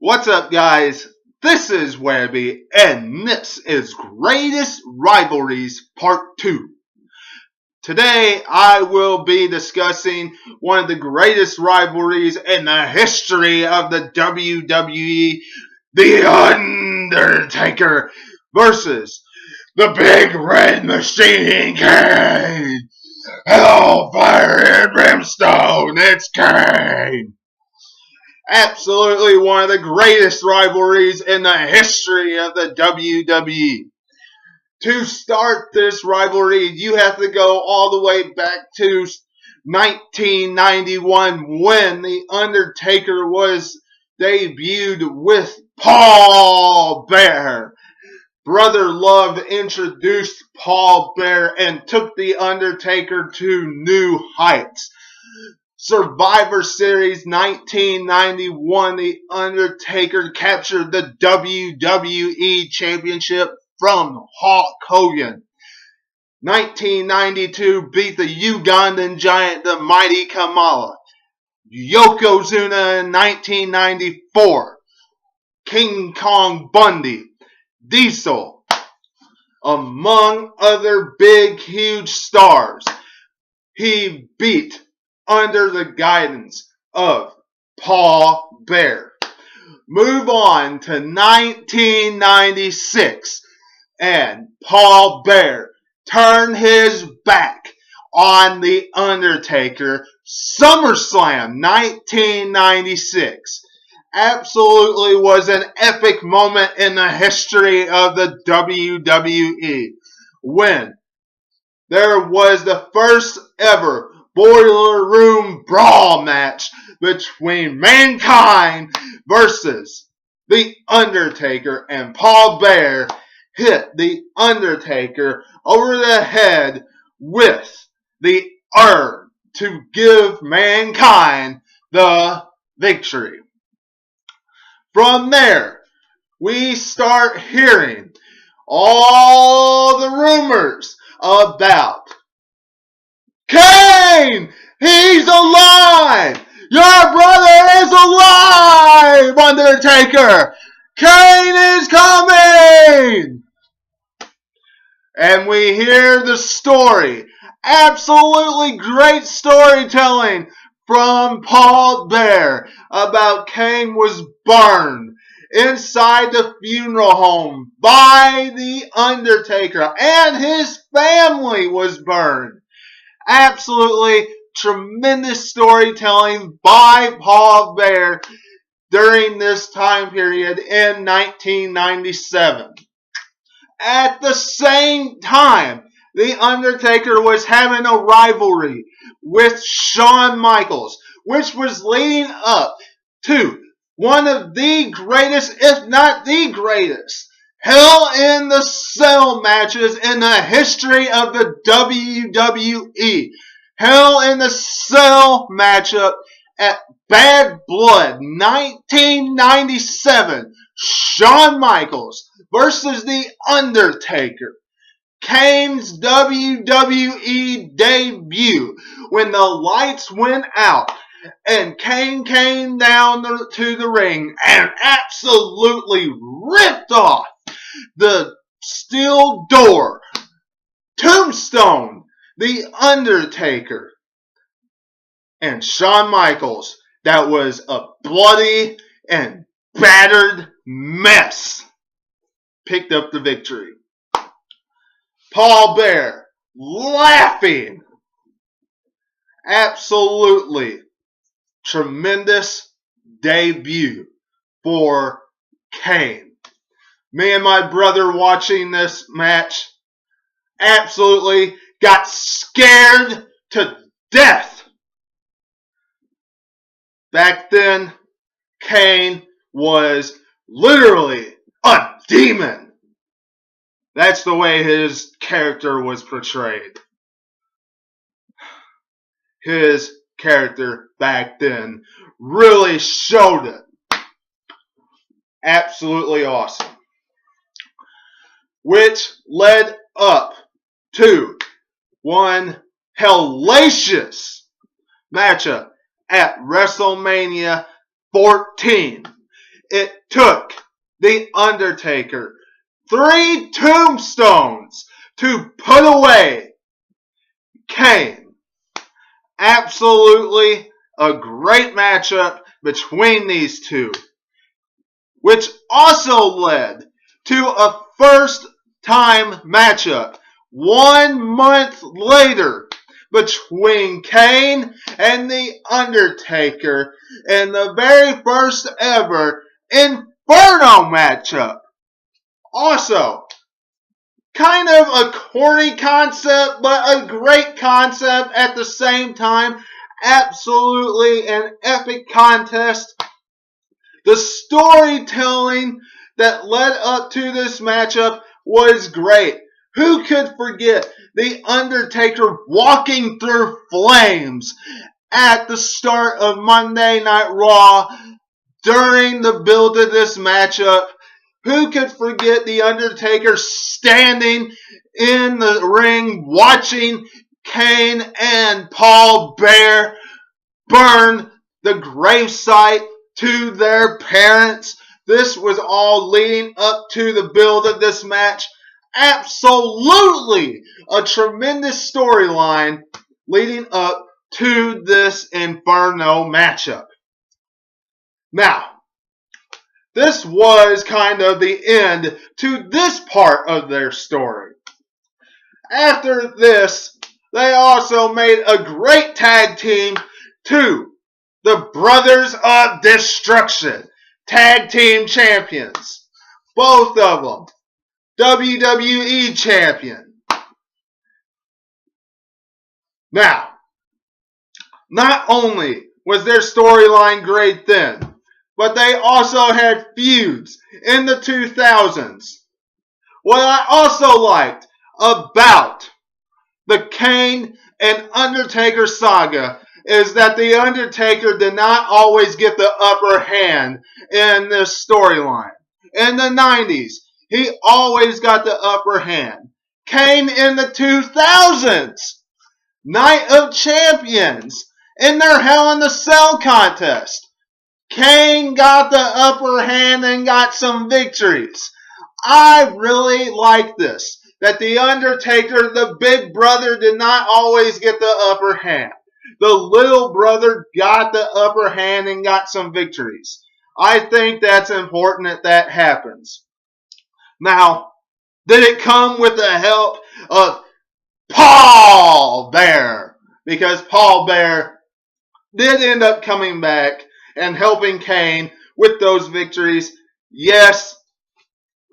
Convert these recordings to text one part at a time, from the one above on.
What's up, guys? This is Webby, and this is Greatest Rivalries Part 2. Today, I will be discussing one of the greatest rivalries in the history of the WWE, The Undertaker versus the Big Red Machine, Kane. Hellfire and Brimstone, it's Kane. Absolutely one of the greatest rivalries in the history of the WWE. To start this rivalry, you have to go all the way back to 1991 when The Undertaker was debuted with Paul Bearer. Brother Love introduced Paul Bearer and took The Undertaker to new heights. Survivor Series 1991, The Undertaker captured the WWE Championship from Hulk Hogan. 1992 beat the Ugandan giant, the mighty Kamala. Yokozuna in 1994. King Kong Bundy. Diesel. Among other big, huge stars. He beat under the guidance of Paul Bearer. Move on to 1996, and Paul Bearer turned his back on The Undertaker. SummerSlam 1996 absolutely was an epic moment in the history of the WWE when there was the first ever Boiler Room Brawl match between Mankind versus The Undertaker, and Paul Bearer hit The Undertaker over the head with the urn to give Mankind the victory. From there, we start hearing all the rumors about Kane! He's alive! Your brother is alive, Undertaker! Kane is coming! And we hear the story. Absolutely great storytelling from Paul Bearer about Kane was burned inside the funeral home by The Undertaker, and his family was burned. Absolutely tremendous storytelling by Paul Bearer during this time period in 1997. At the same time, The Undertaker was having a rivalry with Shawn Michaels, which was leading up to one of the greatest, if not the greatest, Hell in the Cell matches in the history of the WWE. Hell in the Cell matchup at Bad Blood 1997. Shawn Michaels versus The Undertaker. Kane's WWE debut when the lights went out and Kane came down to the ring and absolutely ripped off the steel door, tombstone The Undertaker, and Shawn Michaels. That was a bloody and battered mess. Picked up the victory. Paul Bearer laughing. Absolutely tremendous debut for Kane. Me and my brother watching this match absolutely got scared to death. Back then, Kane was literally a demon. That's the way his character was portrayed. His character back then really showed it. Absolutely awesome. Which led up to one hellacious matchup at WrestleMania 14. it took The Undertaker 3 tombstones to put away Kane. Absolutely a great matchup between these two, which also led to a first-time matchup 1 month later between Kane and The Undertaker in the very first ever Inferno matchup. Also, kind of a corny concept, but a great concept at the same time. Absolutely an epic contest. The storytelling that led up to this matchup was great. Who could forget The Undertaker walking through flames at the start of Monday Night Raw during the build of this matchup? Who could forget The Undertaker standing in the ring watching Kane and Paul Bearer burn the gravesite to their parents? This was all leading up to the build of this match. Absolutely a tremendous storyline leading up to this Inferno matchup. Now, this was kind of the end to this part of their story. After this, they also made a great tag team to the Brothers of Destruction, tag team champions. Both of them WWE champion. Now, not only was their storyline great then, but they also had feuds in the 2000s. What I also liked about the Kane and Undertaker saga is that The Undertaker did not always get the upper hand in this storyline. In the 90s, he always got the upper hand. Kane in the 2000s, Night of Champions, in their Hell in the Cell contest, Kane got the upper hand and got some victories. I really like this, that The Undertaker, the big brother, did not always get the upper hand. The little brother got the upper hand and got some victories. I think that's important that that happens. Now, did it come with the help of Paul Bearer? Because Paul Bearer did end up coming back and helping Kane with those victories. Yes,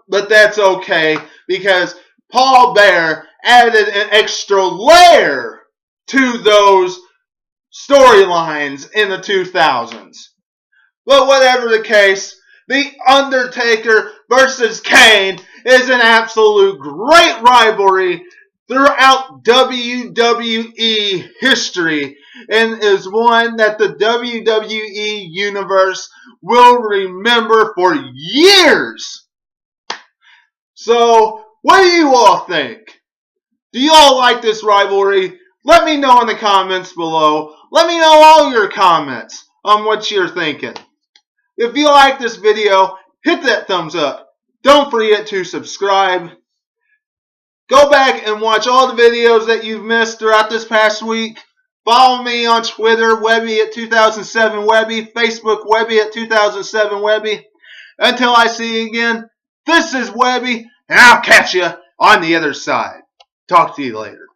but that's okay because Paul Bearer added an extra layer to those storylines in the 2000s. But whatever the case, The Undertaker versus Kane is an absolute great rivalry throughout WWE history and is one that the WWE Universe will remember for years. So, what do you all think? Do you all like this rivalry? Let me know in the comments below. Let me know all your comments on what you're thinking. If you like this video, hit that thumbs up. Don't forget to subscribe. Go back and watch all the videos that you've missed throughout this past week. Follow me on Twitter, Webby at 2007 Webby, Facebook, Webby at 2007 Webby. Until I see you again, this is Webby, and I'll catch you on the other side. Talk to you later.